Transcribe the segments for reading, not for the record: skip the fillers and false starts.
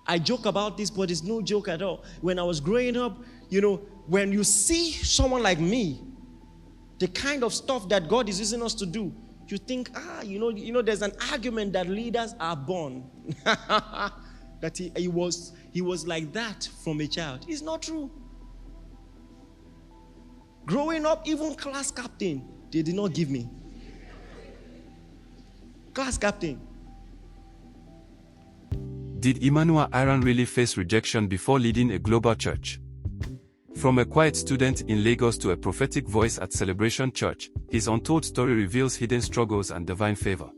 I joke about this, but it's no joke at all. When I was growing up, when you see someone like me, the kind of stuff that God is using us to do, you think, there's an argument that leaders are born. That he was like that from a child. It's not true. Growing up, even class captain, they did not give me. Class captain. Did Emmanuel Iren really face rejection before leading a global church? From a quiet student in Lagos to a prophetic voice at Celebration Church, his untold story reveals hidden struggles and divine favor.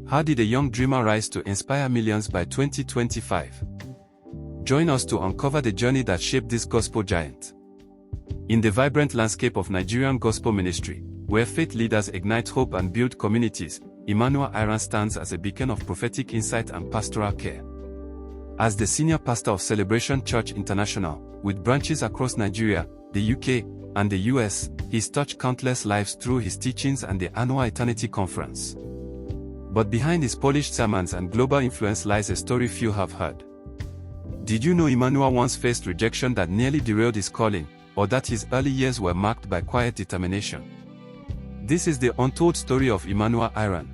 How did a young dreamer rise to inspire millions by 2025? Join us to uncover the journey that shaped this gospel giant. In the vibrant landscape of Nigerian gospel ministry, where faith leaders ignite hope and build communities, Emmanuel Iren stands as a beacon of prophetic insight and pastoral care. As the senior pastor of Celebration Church International, with branches across Nigeria, the UK, and the US, he's touched countless lives through his teachings and the annual Eternity Conference. But behind his polished sermons and global influence lies a story few have heard. Did you know Emmanuel once faced rejection that nearly derailed his calling, or that his early years were marked by quiet determination? This is the untold story of Emmanuel Iren.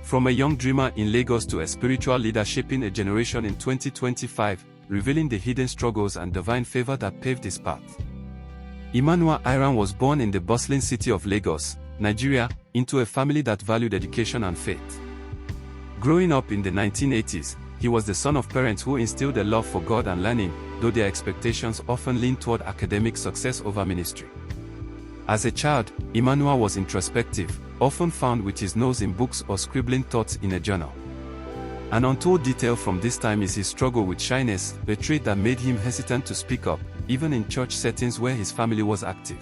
From a young dreamer in Lagos to a spiritual leader shaping a generation in 2025, revealing the hidden struggles and divine favor that paved his path. Emmanuel Iren was born in the bustling city of Lagos, Nigeria, into a family that valued education and faith. Growing up in the 1980s, he was the son of parents who instilled a love for God and learning, though their expectations often leaned toward academic success over ministry. As a child, Emmanuel was introspective, often found with his nose in books or scribbling thoughts in a journal. An untold detail from this time is his struggle with shyness, a trait that made him hesitant to speak up, even in church settings where his family was active.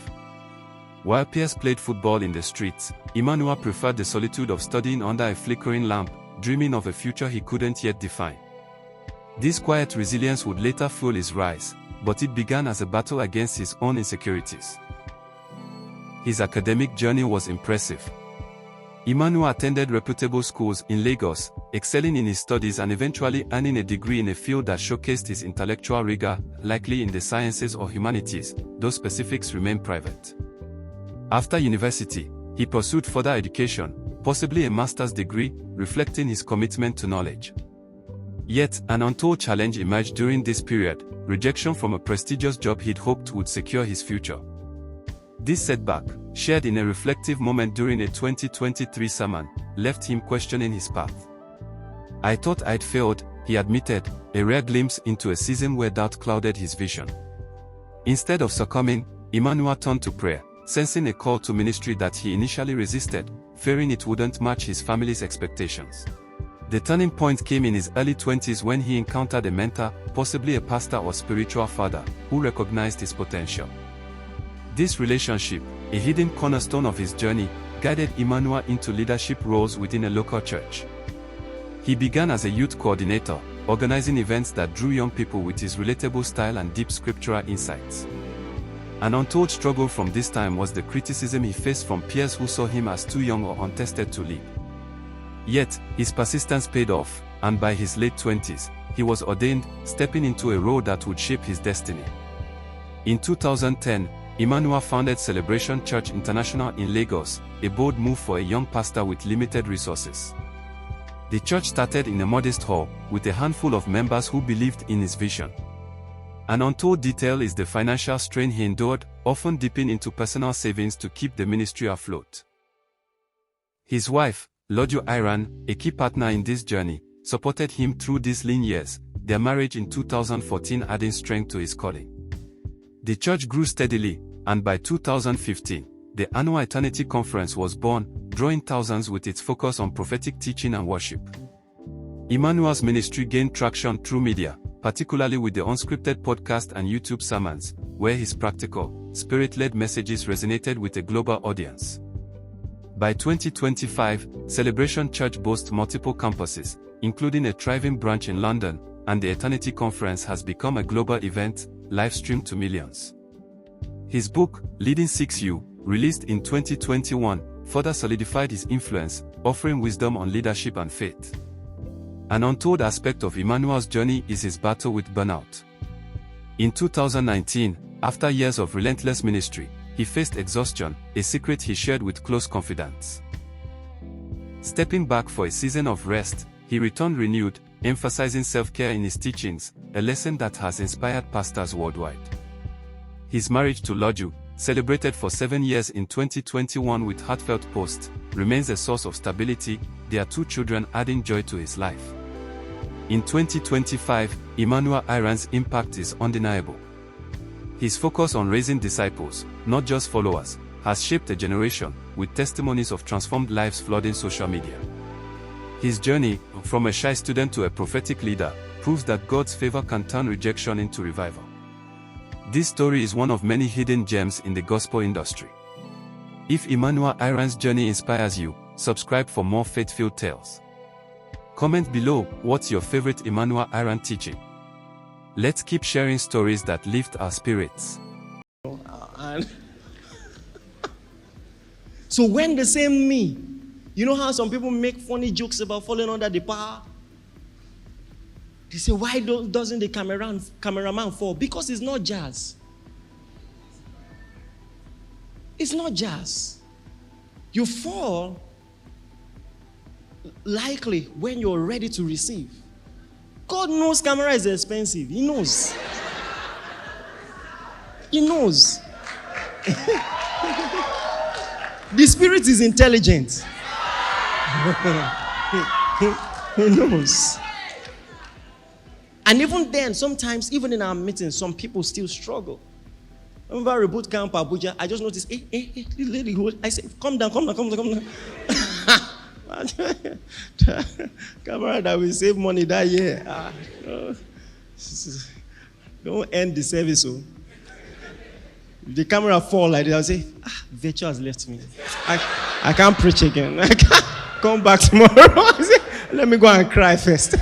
While peers played football in the streets, Emmanuel preferred the solitude of studying under a flickering lamp, dreaming of a future he couldn't yet define. This quiet resilience would later fuel his rise, but it began as a battle against his own insecurities. His academic journey was impressive. Emmanuel attended reputable schools in Lagos, excelling in his studies and eventually earning a degree in a field that showcased his intellectual rigor, likely in the sciences or humanities, though specifics remain private. After university, he pursued further education, possibly a master's degree, reflecting his commitment to knowledge. Yet, an untold challenge emerged during this period: rejection from a prestigious job he'd hoped would secure his future. This setback, shared in a reflective moment during a 2023 sermon, left him questioning his path. "I thought I'd failed," he admitted, a rare glimpse into a season where doubt clouded his vision. Instead of succumbing, Emmanuel turned to prayer, sensing a call to ministry that he initially resisted, fearing it wouldn't match his family's expectations. The turning point came in his early 20s when he encountered a mentor, possibly a pastor or spiritual father, who recognized his potential. This relationship, a hidden cornerstone of his journey, guided Emmanuel into leadership roles within a local church. He began as a youth coordinator, organizing events that drew young people with his relatable style and deep scriptural insights. An untold struggle from this time was the criticism he faced from peers who saw him as too young or untested to lead. Yet, his persistence paid off, and by his late 20s, he was ordained, stepping into a role that would shape his destiny. In 2010, Emmanuel founded Celebration Church International in Lagos, a bold move for a young pastor with limited resources. The church started in a modest hall, with a handful of members who believed in his vision. An untold detail is the financial strain he endured, often dipping into personal savings to keep the ministry afloat. His wife, Emmanuel Iren, a key partner in this journey, supported him through these lean years, their marriage in 2014 adding strength to his calling. The church grew steadily, and by 2015, the annual Eternity Conference was born, drawing thousands with its focus on prophetic teaching and worship. Emmanuel's ministry gained traction through media, particularly with the unscripted podcast and YouTube sermons, where his practical, spirit-led messages resonated with a global audience. By 2025, Celebration Church boasts multiple campuses, including a thriving branch in London, and the Eternity Conference has become a global event, live-streamed to millions. His book, Leading 6U, released in 2021, further solidified his influence, offering wisdom on leadership and faith. An untold aspect of Emmanuel's journey is his battle with burnout. In 2019, after years of relentless ministry, he faced exhaustion, a secret he shared with close confidants. Stepping back for a season of rest, he returned renewed, emphasizing self-care in his teachings, a lesson that has inspired pastors worldwide. His marriage to Loju, celebrated for 7 years in 2021 with heartfelt posts, remains a source of stability, their 2 children adding joy to his life. In 2025, Emmanuel Iren's impact is undeniable. His focus on raising disciples, not just followers, has shaped a generation, with testimonies of transformed lives flooding social media. His journey, from a shy student to a prophetic leader, proves that God's favor can turn rejection into revival. This story is one of many hidden gems in the gospel industry. If Emmanuel Iren's journey inspires you, subscribe for more faith-filled tales. Comment below, what's your favorite Emmanuel Iren teaching? Let's keep sharing stories that lift our spirits. So when the same me, you know how some people make funny jokes about falling under the power? They say, why doesn't the cameraman fall? Because it's not jazz. It's not jazz. You fall likely when you're ready to receive. God knows camera is expensive. He knows. He knows. The spirit is intelligent. He knows. And even then, sometimes, even in our meetings, some people still struggle. I remember Reboot Camp Abuja, I just noticed, hey, lady, I said, come down. Camera that will save money that year. Don't end the service. Oh. If the camera fall like that, I'll say, virtue has left me. I can't preach again. I can't come back tomorrow. Let me go and cry first.